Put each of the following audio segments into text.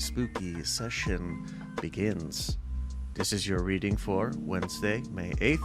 spooky session begins. This is your reading for Wednesday, May 8th.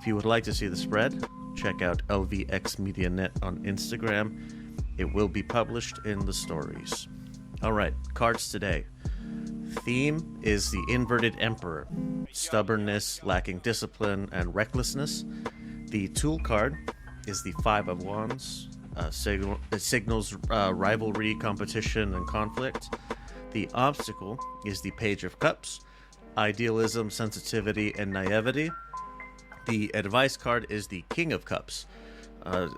If you would like to see the spread, check out lvx.at on Instagram. It will be published in the stories. Alright, cards today. Theme is the Inverted Emperor. Stubbornness, lacking discipline, and recklessness. The tool card is the Five of Wands. It signals rivalry, competition, and conflict. The obstacle is the Page of Cups. Idealism, sensitivity, and naivety. The advice card is the King of Cups,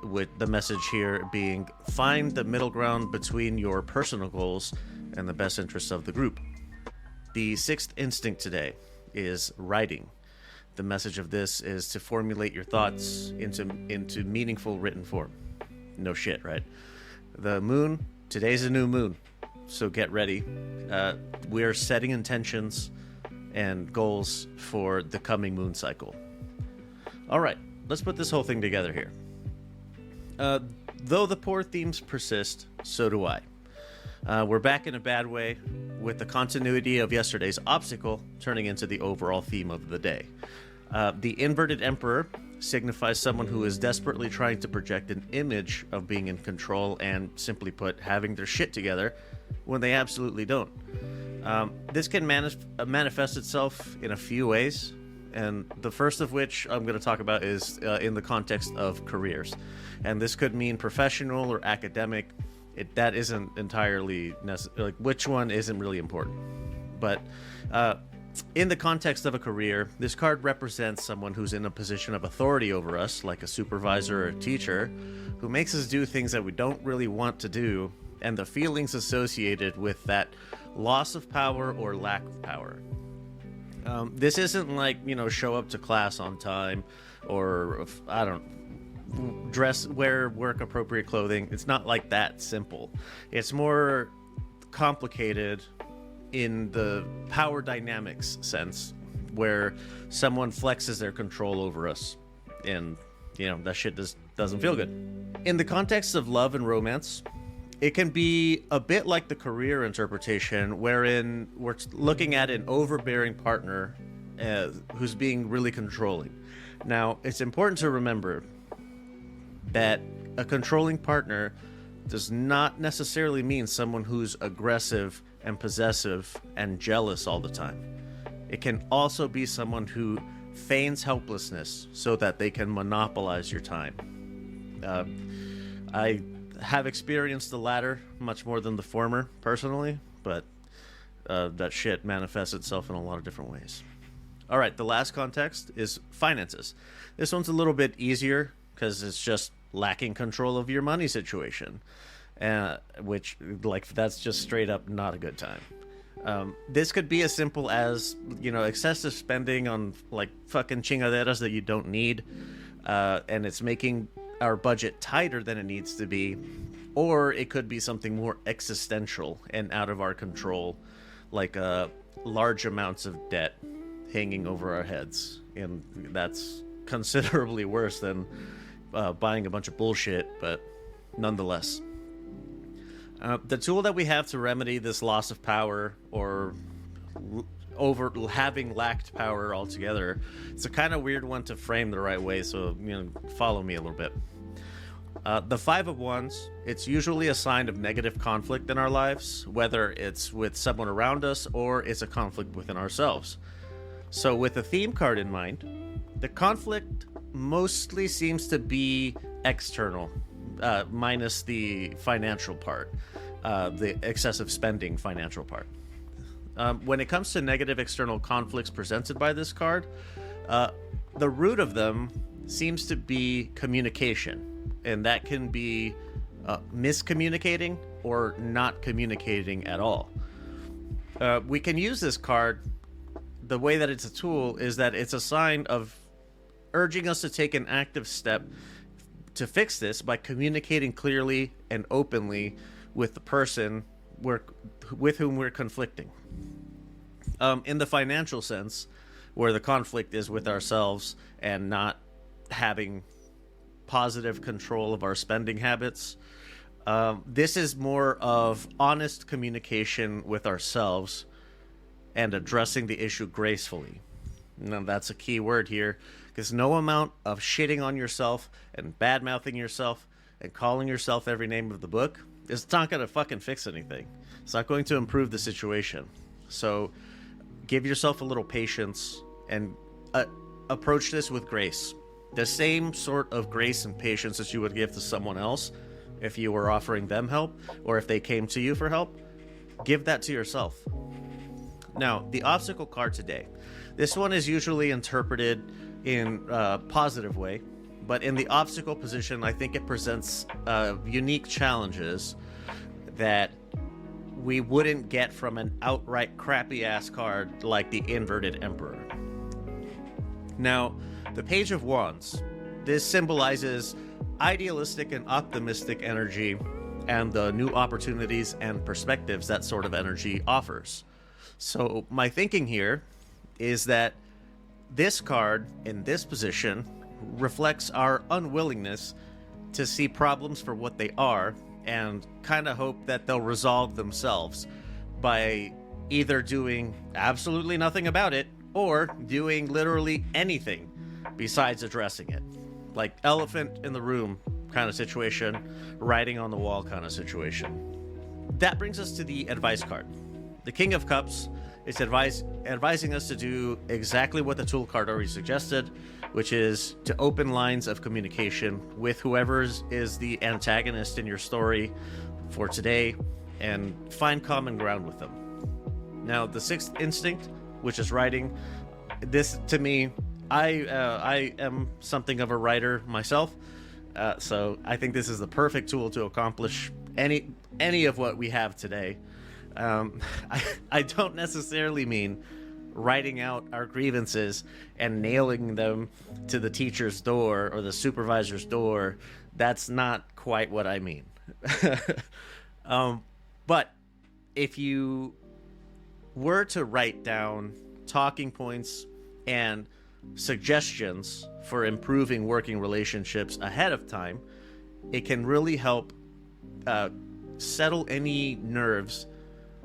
with the message here being find the middle ground between your personal goals and the best interests of the group. The sixth instinct today is writing. The message of this is to formulate your thoughts into meaningful written form. No shit, right? The moon, today's a new moon, so get ready. We are setting intentions and goals for the coming moon cycle. All right, let's put this whole thing together here. Though the poor themes persist, so do I. We're back in a bad way, with the continuity of yesterday's obstacle turning into the overall theme of the day. The Inverted Emperor signifies someone who is desperately trying to project an image of being in control and, simply put, having their shit together when they absolutely don't. This can manifest itself in a few ways, and the first of which I'm going to talk about is in the context of careers. And this could mean professional or academic. That isn't entirely necessary. Like, which one isn't really important. But in the context of a career, this card represents someone who's in a position of authority over us, like a supervisor or a teacher, who makes us do things that we don't really want to do, and the feelings associated with that loss of power or lack of power. This isn't like, show up to class on time, or, wear work appropriate clothing. It's not like that simple. It's more complicated in the power dynamics sense, where someone flexes their control over us, and that shit doesn't feel good. In the context of love and romance, it can be a bit like the career interpretation, wherein we're looking at an overbearing partner who's being really controlling. Now, it's important to remember that a controlling partner does not necessarily mean someone who's aggressive and possessive and jealous all the time. It can also be someone who feigns helplessness so that they can monopolize your time. I have experienced the latter much more than the former personally, but that shit manifests itself in a lot of different ways. All right, the last context is finances. This one's a little bit easier because it's just lacking control of your money situation, which, that's just straight up not a good time. This could be as simple as, excessive spending on, fucking chingaderas that you don't need, and it's making our budget tighter than it needs to be. Or it could be something more existential and out of our control, like large amounts of debt hanging over our heads. And that's considerably worse than buying a bunch of bullshit, but nonetheless. The tool that we have to remedy this loss of power, or over having lacked power altogether, it's a kind of weird one to frame the right way, so follow me a little bit. The Five of Wands, it's usually a sign of negative conflict in our lives, whether it's with someone around us or it's a conflict within ourselves. So with a theme card in mind, the conflict mostly seems to be external, minus the financial part, the excessive spending financial part. When it comes to negative external conflicts presented by this card, the root of them seems to be communication, and that can be miscommunicating or not communicating at all. We can use this card, the way that it's a tool is that it's a sign of urging us to take an active step to fix this by communicating clearly and openly with the person with whom we're conflicting. In the financial sense, where the conflict is with ourselves and not having positive control of our spending habits, This is more of honest communication with ourselves and addressing the issue gracefully. Now, that's a key word here, because no amount of shitting on yourself and bad mouthing yourself and calling yourself every name of the book is not going to fucking fix anything. It's not going to improve the situation. So give yourself a little patience and approach this with grace. The same sort of grace and patience that you would give to someone else if you were offering them help, or if they came to you for help, give that to yourself. Now, the obstacle card today. This one is usually interpreted in a positive way, but in the obstacle position, I think it presents unique challenges that we wouldn't get from an outright crappy-ass card like the Inverted Emperor. Now, the Page of Wands. This symbolizes idealistic and optimistic energy and the new opportunities and perspectives that sort of energy offers. So my thinking here is that this card in this position reflects our unwillingness to see problems for what they are and kind of hope that they'll resolve themselves by either doing absolutely nothing about it or doing literally anything besides addressing it. Like elephant in the room kind of situation, writing on the wall kind of situation. That brings us to the advice card. The King of Cups is advising us to do exactly what the tool card already suggested, which is to open lines of communication with whoever is the antagonist in your story for today and find common ground with them. Now, the sixth instinct, which is writing, this to me, I am something of a writer myself, so I think this is the perfect tool to accomplish any of what we have today. I don't necessarily mean writing out our grievances and nailing them to the teacher's door or the supervisor's door. That's not quite what I mean. But if you were to write down talking points and suggestions for improving working relationships ahead of time, it can really help settle any nerves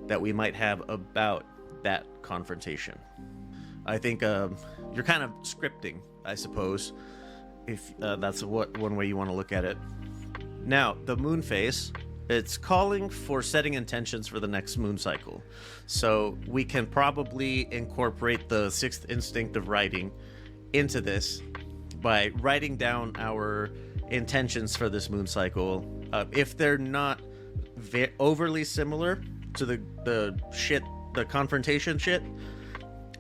that we might have about that confrontation. I think you're kind of scripting, I suppose, if that's one way you want to look at it. Now, the moon phase, it's calling for setting intentions for the next moon cycle. So we can probably incorporate the sixth instinct of writing into this by writing down our intentions for this moon cycle. If they're not overly similar to the confrontation shit,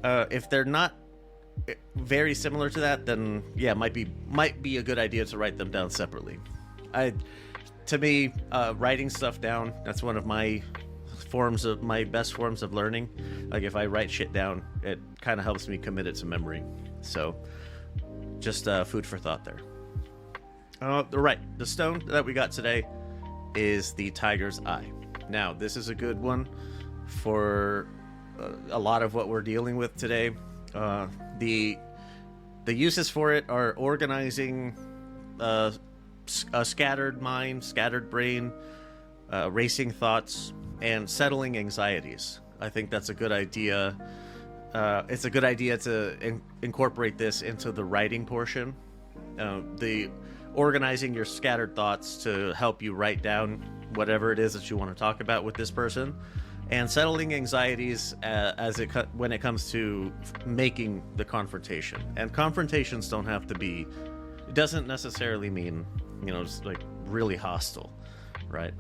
if they're not very similar to that, then yeah, might be a good idea to write them down separately. To me, writing stuff down, that's one of my best forms of learning. Like if I write shit down, it kind of helps me commit it to memory. So just food for thought there. Right, the stone that we got today is the Tiger's Eye. Now, this is a good one for a lot of what we're dealing with today. The uses for it are organizing a scattered mind, scattered brain, racing thoughts, and settling anxieties. I think that's a good idea. It's a good idea to incorporate this into the writing portion. The organizing your scattered thoughts to help you write down whatever it is that you want to talk about with this person, and settling anxieties when it comes to making the confrontation. And confrontations don't have to be, it doesn't necessarily mean, just like really hostile, right?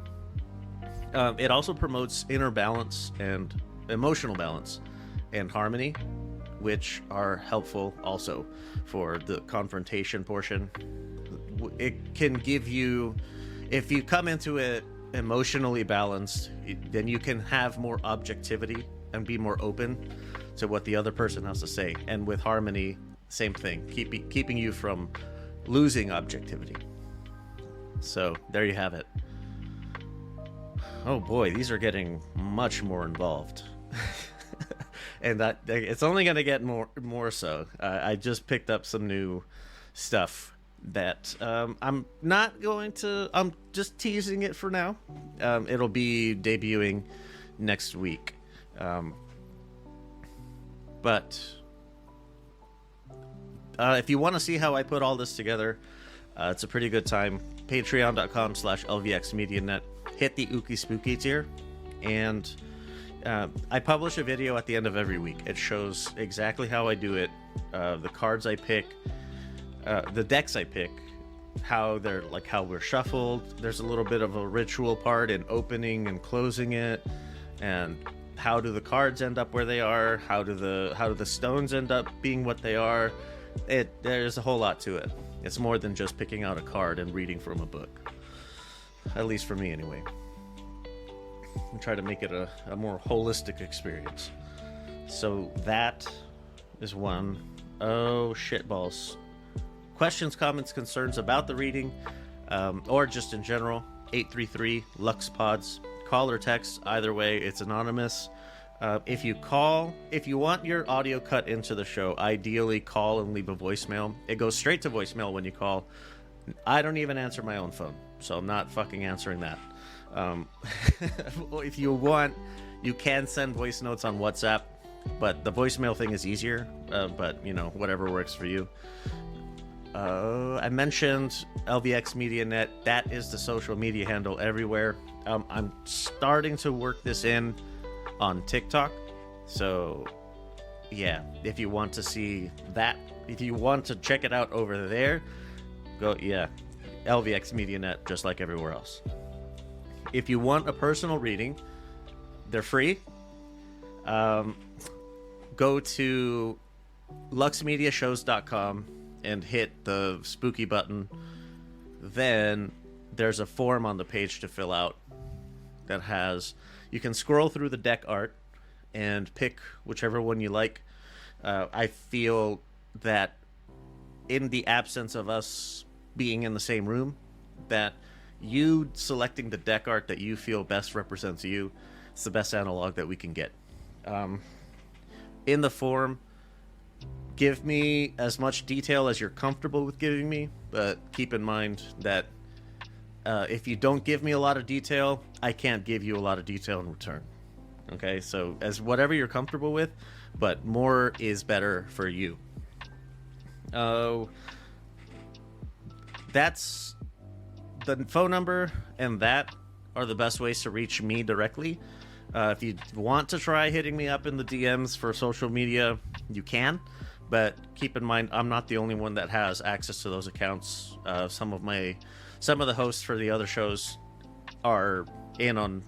It also promotes inner balance and emotional balance and harmony, which are helpful also for the confrontation portion. It can give you, if you come into it emotionally balanced, then you can have more objectivity and be more open to what the other person has to say. And with harmony, same thing, keeping you from losing objectivity. So there you have it. Oh boy, these are getting much more involved. And that it's only going to get more so. I just picked up some new stuff that I'm not going to. I'm just teasing it for now. It'll be debuting next week. But if you want to see how I put all this together, it's a pretty good time. Patreon.com/lvxmedianet. Hit the ooky spooky tier, and I publish a video at the end of every week. It shows exactly how I do it, the cards I pick, the decks I pick, how they're like how we're shuffled. There's a little bit of a ritual part in opening and closing it, and how do the cards end up where they are? How do the stones end up being what they are? There's a whole lot to it. It's more than just picking out a card and reading from a book. At least for me, anyway. I try to make it a more holistic experience. So that is one. Oh, shitballs. Questions, comments, concerns about the reading, or just in general, 833-LUX-PODS. Call or text, either way, it's anonymous. If you want your audio cut into the show, ideally call and leave a voicemail. It goes straight to voicemail when you call. I don't even answer my own phone, so I'm not fucking answering that. If you want, you can send voice notes on WhatsApp, but the voicemail thing is easier, but, you know, whatever works for you. I mentioned LVX Media Net. That is the social media handle everywhere. I'm starting to work this in on TikTok, so yeah, if you want to see that, if you want to check it out over there, go, yeah, LVX Media Net, just like everywhere else. If you want a personal reading, they're free. Go to luxmediashows.com and hit the spooky button. Then there's a form on the page to fill out that has, you can scroll through the deck art and pick whichever one you like. I feel that in the absence of us being in the same room, that you selecting the deck art that you feel best represents you, it's the best analog that we can get. In the form, give me as much detail as you're comfortable with giving me, but keep in mind that if you don't give me a lot of detail, I can't give you a lot of detail in return. Okay, so as whatever you're comfortable with, but more is better for you. That's the phone number, and that are the best ways to reach me directly. If you want to try hitting me up in the DMs for social media, you can, but keep in mind I'm not the only one that has access to those accounts. Some of the hosts for the other shows are in on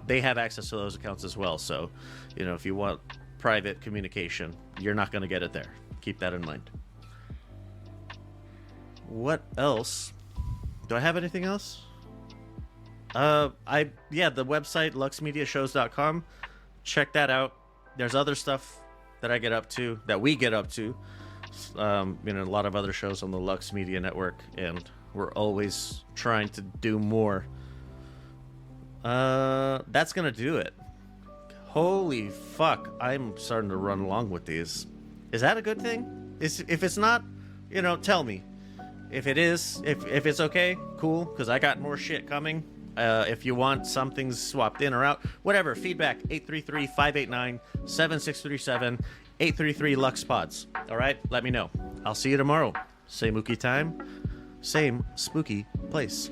they have access to those accounts as well. So, you know, if you want private communication, you're not going to get it there. Keep that in mind. What else? Do I have anything else? The website luxmediashows.com. Check that out. There's other stuff that we get up to. A lot of other shows on the Lux Media Network, and we're always trying to do more. That's gonna do it. Holy fuck, I'm starting to run along with these. Is that a good thing? If it's not, tell me. If it is, if it's okay, cool, because I got more shit coming. If you want something swapped in or out, whatever, feedback, 833-589-7637, 833-LUX-PODS. All right, let me know. I'll see you tomorrow. Same ooky time, same spooky place.